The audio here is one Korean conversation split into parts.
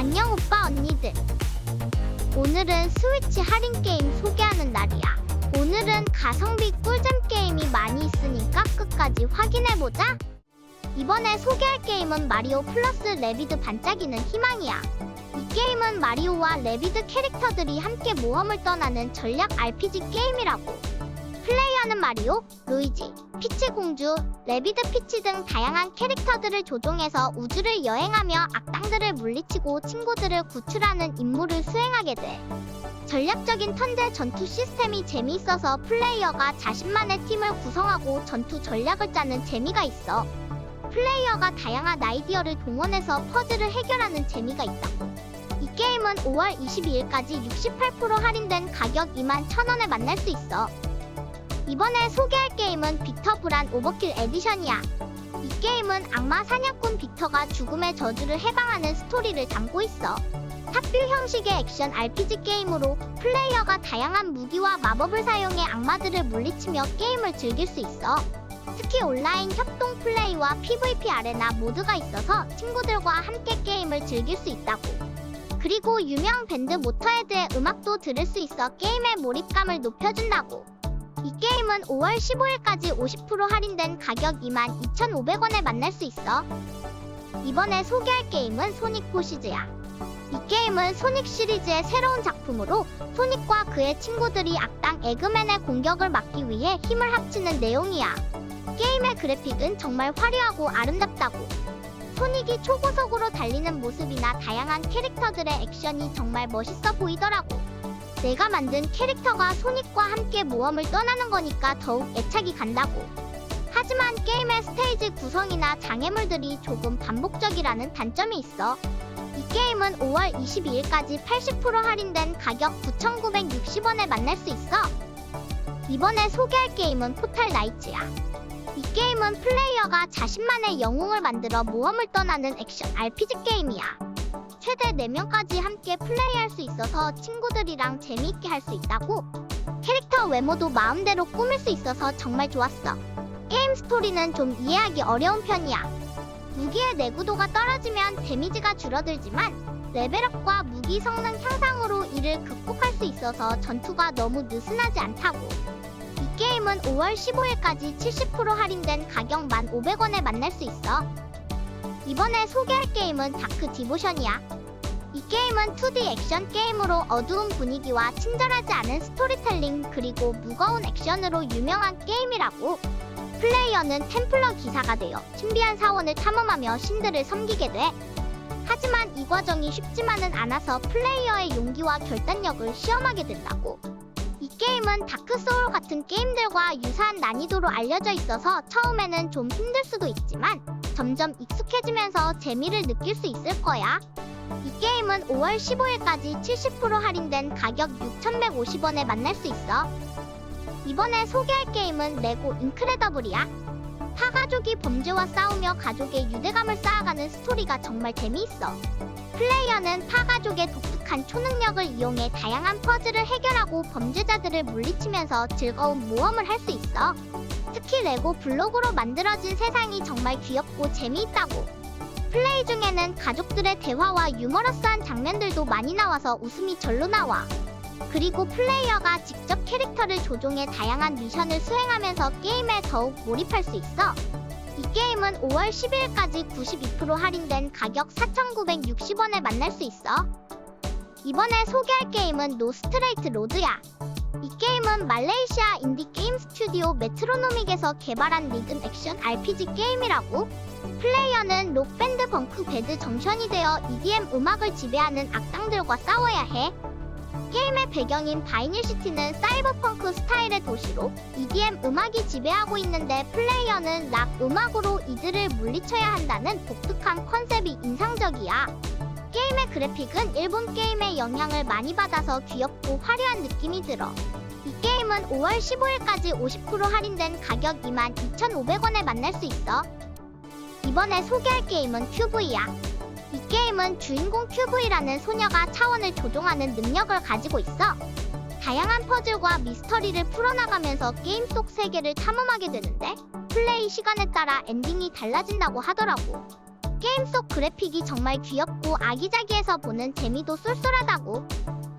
안녕 오빠 언니들. 오늘은 스위치 할인 게임 소개하는 날이야. 오늘은 가성비 꿀잼 게임이 많이 있으니까 끝까지 확인해보자. 이번에 소개할 게임은 마리오 플러스 레비드 반짝이는 희망이야. 이 게임은 마리오와 레비드 캐릭터들이 함께 모험을 떠나는 전략 RPG 게임이라고. 플레이하는 마리오, 루이지, 피치 공주, 레비드 피치 등 다양한 캐릭터들을 조종해서 우주를 여행하며 악당들을 물리치고 친구들을 구출하는 임무를 수행하게 돼. 전략적인 턴제 전투 시스템이 재미있어서 플레이어가 자신만의 팀을 구성하고 전투 전략을 짜는 재미가 있어. 플레이어가 다양한 아이디어를 동원해서 퍼즐을 해결하는 재미가 있다고. 이 게임은 5월 22일까지 68% 할인된 가격 21,000원에 만날 수 있어. 이번에 소개할 게임은 빅터 브란 오버킬 에디션이야. 이 게임은 악마 사냥꾼 빅터가 죽음의 저주를 해방하는 스토리를 담고 있어. 탑뷰 형식의 액션 RPG 게임으로 플레이어가 다양한 무기와 마법을 사용해 악마들을 물리치며 게임을 즐길 수 있어. 특히 온라인 협동 플레이와 PVP 아레나 모드가 있어서 친구들과 함께 게임을 즐길 수 있다고. 그리고 유명 밴드 모터헤드의 음악도 들을 수 있어 게임의 몰입감을 높여준다고. 이 게임은 5월 15일까지 50% 할인된 가격 22,500원에 만날 수 있어. 이번에 소개할 게임은 소닉 포시즈야. 이 게임은 소닉 시리즈의 새로운 작품으로 소닉과 그의 친구들이 악당 에그맨의 공격을 막기 위해 힘을 합치는 내용이야. 게임의 그래픽은 정말 화려하고 아름답다고. 소닉이 초고속으로 달리는 모습이나 다양한 캐릭터들의 액션이 정말 멋있어 보이더라고. 내가 만든 캐릭터가 소닉과 함께 모험을 떠나는 거니까 더욱 애착이 간다고. 하지만 게임의 스테이지 구성이나 장애물들이 조금 반복적이라는 단점이 있어. 이 게임은 5월 22일까지 80% 할인된 가격 9,960원에 만날 수 있어. 이번에 소개할 게임은 포탈 나이츠야. 이 게임은 플레이어가 자신만의 영웅을 만들어 모험을 떠나는 액션 RPG 게임이야. 최대 4명까지 함께 플레이할 수 있어서 친구들이랑 재미있게 할 수 있다고. 캐릭터 외모도 마음대로 꾸밀 수 있어서 정말 좋았어. 게임 스토리는 좀 이해하기 어려운 편이야. 무기의 내구도가 떨어지면 데미지가 줄어들지만 레벨업과 무기 성능 향상으로 이를 극복할 수 있어서 전투가 너무 느슨하지 않다고. 이 게임은 5월 15일까지 70% 할인된 가격 1,500원에 만날 수 있어. 이번에 소개할 게임은 다크 디보션이야. 이 게임은 2D 액션 게임으로 어두운 분위기와 친절하지 않은 스토리텔링 그리고 무거운 액션으로 유명한 게임이라고. 플레이어는 템플러 기사가 되어 신비한 사원을 탐험하며 신들을 섬기게 돼. 하지만 이 과정이 쉽지만은 않아서 플레이어의 용기와 결단력을 시험하게 된다고. 이 게임은 다크 소울 같은 게임들과 유사한 난이도로 알려져 있어서 처음에는 좀 힘들 수도 있지만 점점 익숙해지면서 재미를 느낄 수 있을 거야. 이 게임은 5월 15일까지 70% 할인된 가격 6,150원에 만날 수 있어. 이번에 소개할 게임은 레고 인크레더블이야. 타가족이 범죄와 싸우며 가족의 유대감을 쌓아가는 스토리가 정말 재미있어. 플레이어는 타가족의 독특한 초능력을 이용해 다양한 퍼즐을 해결하고 범죄자들을 물리치면서 즐거운 모험을 할 수 있어. 특히 레고 블록으로 만들어진 세상이 정말 귀엽고 재미있다고. 플레이 중에는 가족들의 대화와 유머러스한 장면들도 많이 나와서 웃음이 절로 나와. 그리고 플레이어가 직접 캐릭터를 조종해 다양한 미션을 수행하면서 게임에 더욱 몰입할 수 있어. 이 게임은 5월 10일까지 92% 할인된 가격 4,960원에 만날 수 있어. 이번에 소개할 게임은 노스트레이트 로드야. 이 게임은 말레이시아 인디 게임 스튜디오 메트로노믹에서 개발한 리듬 액션 RPG 게임이라고. 플레이어는 록밴드 벙크 배드 정션이 되어 EDM 음악을 지배하는 악당들과 싸워야 해. 게임의 배경인 바이닐시티는 사이버펑크 스타일의 도시로 EDM 음악이 지배하고 있는데 플레이어는 락 음악으로 이들을 물리쳐야 한다는 독특한 컨셉이 인상적이야. 게임의 그래픽은 일본 게임의 영향을 많이 받아서 귀엽고 화려한 느낌이 들어. 이 게임은 5월 15일까지 50% 할인된 가격 22,500원에 만날 수 있어. 이번에 소개할 게임은 큐브이야. 이 게임은 주인공 큐브이라는 소녀가 차원을 조종하는 능력을 가지고 있어. 다양한 퍼즐과 미스터리를 풀어나가면서 게임 속 세계를 탐험하게 되는데 플레이 시간에 따라 엔딩이 달라진다고 하더라고. 게임 속 그래픽이 정말 귀엽고 아기자기해서 보는 재미도 쏠쏠하다고.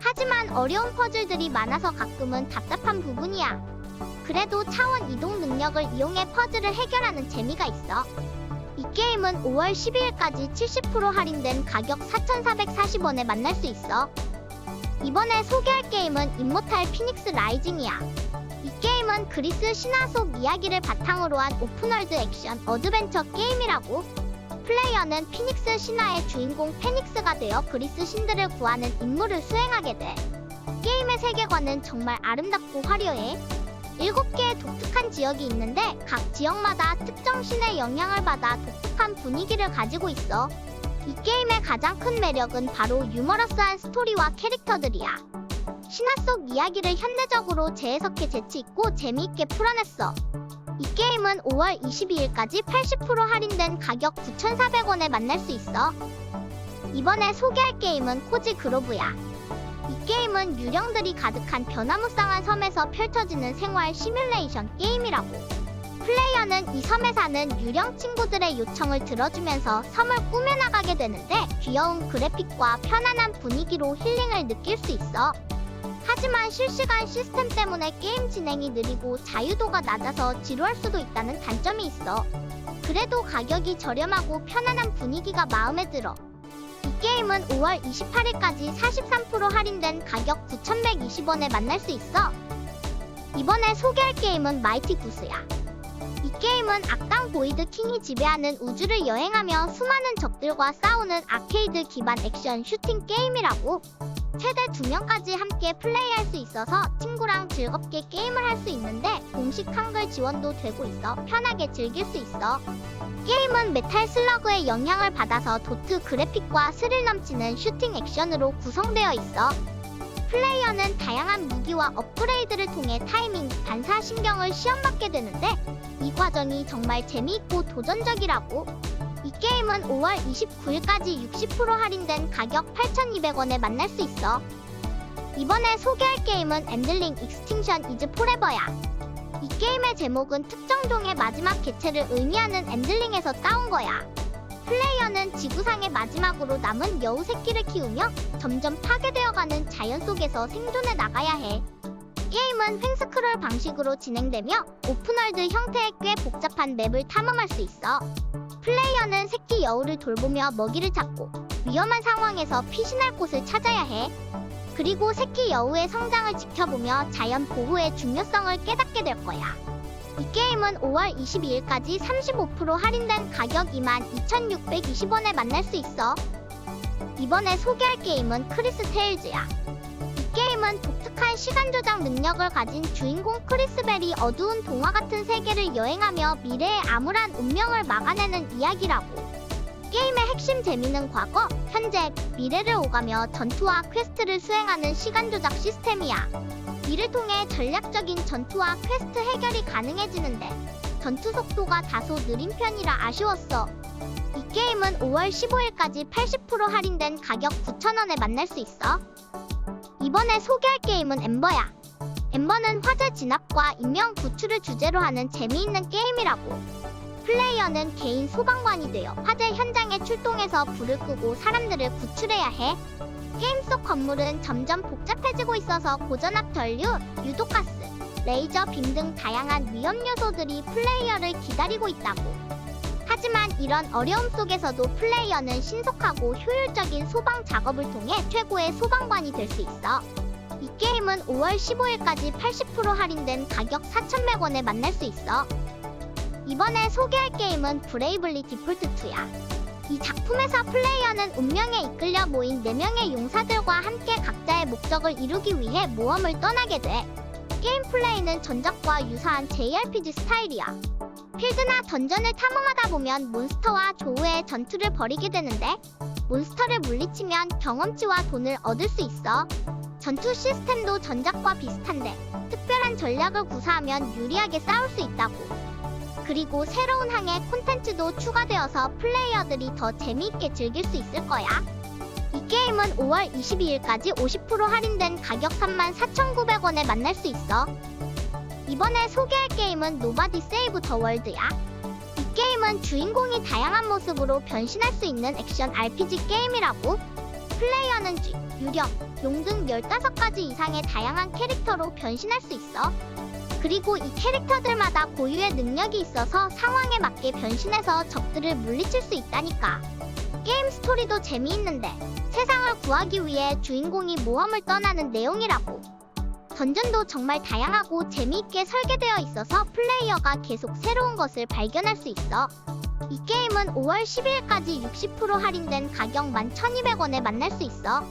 하지만 어려운 퍼즐들이 많아서 가끔은 답답한 부분이야. 그래도 차원 이동 능력을 이용해 퍼즐을 해결하는 재미가 있어. 이 게임은 5월 12일까지 70% 할인된 가격 4,440원에 만날 수 있어. 이번에 소개할 게임은 임모탈 피닉스 라이징이야. 이 게임은 그리스 신화 속 이야기를 바탕으로 한 오픈월드 액션 어드벤처 게임이라고. 플레이어는 피닉스 신화의 주인공 페닉스가 되어 그리스 신들을 구하는 임무를 수행하게 돼. 게임의 세계관은 정말 아름답고 화려해. 7개의 독특한 지역이 있는데 각 지역마다 특정 신의 영향을 받아 독특한 분위기를 가지고 있어. 이 게임의 가장 큰 매력은 바로 유머러스한 스토리와 캐릭터들이야. 신화 속 이야기를 현대적으로 재해석해 재치있고 재미있게 풀어냈어. 이 게임은 5월 22일까지 80% 할인된 가격 9,400원에 만날 수 있어. 이번에 소개할 게임은 코지 그로브야. 이 게임은 유령들이 가득한 변화무쌍한 섬에서 펼쳐지는 생활 시뮬레이션 게임이라고. 플레이어는 이 섬에 사는 유령 친구들의 요청을 들어주면서 섬을 꾸며나가게 되는데 귀여운 그래픽과 편안한 분위기로 힐링을 느낄 수 있어. 하지만 실시간 시스템 때문에 게임 진행이 느리고 자유도가 낮아서 지루할 수도 있다는 단점이 있어. 그래도 가격이 저렴하고 편안한 분위기가 마음에 들어. 이 게임은 5월 28일까지 43% 할인된 가격 9,120원에 만날 수 있어. 이번에 소개할 게임은 마이티 구스야. 이 게임은 악당 보이드 킹이 지배하는 우주를 여행하며 수많은 적들과 싸우는 아케이드 기반 액션 슈팅 게임이라고. 최대 2명까지 함께 플레이할 수 있어서 친구랑 즐겁게 게임을 할 수 있는데 공식 한글 지원도 되고 있어 편하게 즐길 수 있어. 게임은 메탈 슬러그의 영향을 받아서 도트 그래픽과 스릴 넘치는 슈팅 액션으로 구성되어 있어. 플레이어는 다양한 무기와 업그레이드를 통해 타이밍, 반사신경을 시험받게 되는데 이 과정이 정말 재미있고 도전적이라고. 이 게임은 5월 29일까지 60% 할인된 가격 8,200원에 만날 수 있어. 이번에 소개할 게임은 엔들링 익스팅션 이즈 포레버야. 이 게임의 제목은 특정 종의 마지막 개체를 의미하는 엔들링에서 따온 거야. 플레이어는 지구상의 마지막으로 남은 여우 새끼를 키우며 점점 파괴되어가는 자연 속에서 생존해 나가야 해. 게임은 횡스크롤 방식으로 진행되며 오픈월드 형태의 꽤 복잡한 맵을 탐험할 수 있어. 플레이어는 새끼 여우를 돌보며 먹이를 찾고 위험한 상황에서 피신할 곳을 찾아야 해. 그리고 새끼 여우의 성장을 지켜보며 자연 보호의 중요성을 깨닫게 될 거야. 이 게임은 5월 22일까지 35% 할인된 가격 22,620원에 만날 수 있어. 이번에 소개할 게임은 크리스 테일즈야. 이 게임은 독특한 시간 조작 능력을 가진 주인공 크리스벨이 어두운 동화 같은 세계를 여행하며 미래의 암울한 운명을 막아내는 이야기라고. 게임의 핵심 재미는 과거, 현재, 미래를 오가며 전투와 퀘스트를 수행하는 시간 조작 시스템이야. 이를 통해 전략적인 전투와 퀘스트 해결이 가능해지는데 전투 속도가 다소 느린 편이라 아쉬웠어. 이 게임은 5월 15일까지 80% 할인된 가격 9,000원에 만날 수 있어. 이번에 소개할 게임은 엠버야. 엠버는 화재 진압과 인명 구출을 주제로 하는 재미있는 게임이라고. 플레이어는 개인 소방관이 되어 화재 현장에 출동해서 불을 끄고 사람들을 구출해야 해. 게임 속 건물은 점점 복잡해지고 있어서 고전압 전류, 유독가스, 레이저 빔 등 다양한 위험 요소들이 플레이어를 기다리고 있다고. 하지만 이런 어려움 속에서도 플레이어는 신속하고 효율적인 소방 작업을 통해 최고의 소방관이 될 수 있어. 이 게임은 5월 15일까지 80% 할인된 가격 4,100원에 만날 수 있어. 이번에 소개할 게임은 브레이블리 디폴트 2야. 이 작품에서 플레이어는 운명에 이끌려 모인 4명의 용사들과 함께 각자의 목적을 이루기 위해 모험을 떠나게 돼. 게임 플레이는 전작과 유사한 JRPG 스타일이야. 필드나 던전을 탐험하다 보면 몬스터와 조우의 전투를 벌이게 되는데 몬스터를 물리치면 경험치와 돈을 얻을 수 있어. 전투 시스템도 전작과 비슷한데 특별한 전략을 구사하면 유리하게 싸울 수 있다고. 그리고 새로운 항해 콘텐츠도 추가되어서 플레이어들이 더 재미있게 즐길 수 있을 거야. 이 게임은 5월 22일까지 50% 할인된 가격 34,900원에 만날 수 있어. 이번에 소개할 게임은 노바디 세이브 더 월드야. 이 게임은 주인공이 다양한 모습으로 변신할 수 있는 액션 RPG 게임이라고. 플레이어는 쥐, 유령, 용 등 15가지 이상의 다양한 캐릭터로 변신할 수 있어. 그리고 이 캐릭터들마다 고유의 능력이 있어서 상황에 맞게 변신해서 적들을 물리칠 수 있다니까. 게임 스토리도 재미있는데 세상을 구하기 위해 주인공이 모험을 떠나는 내용이라고. 던전도 정말 다양하고 재미있게 설계되어 있어서 플레이어가 계속 새로운 것을 발견할 수 있어. 이 게임은 5월 10일까지 60% 할인된 가격 11,200원에 만날 수 있어.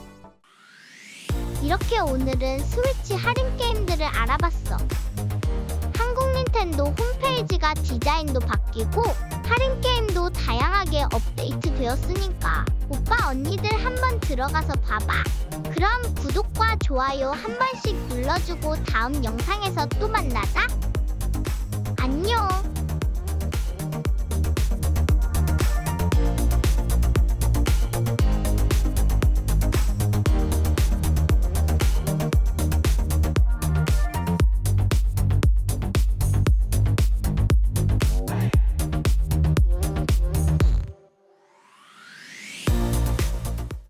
이렇게 오늘은 스위치 할인 게임들을 알아봤어. 한국 닌텐도 홈페이지가 디자인도 바뀌고 할인 게임도 다양하게 업데이트 되었으니까 오빠 언니들 한번 들어가서 봐봐. 그럼 구독과 좋아요 한 번씩 눌러주고 다음 영상에서 또 만나자. 안녕.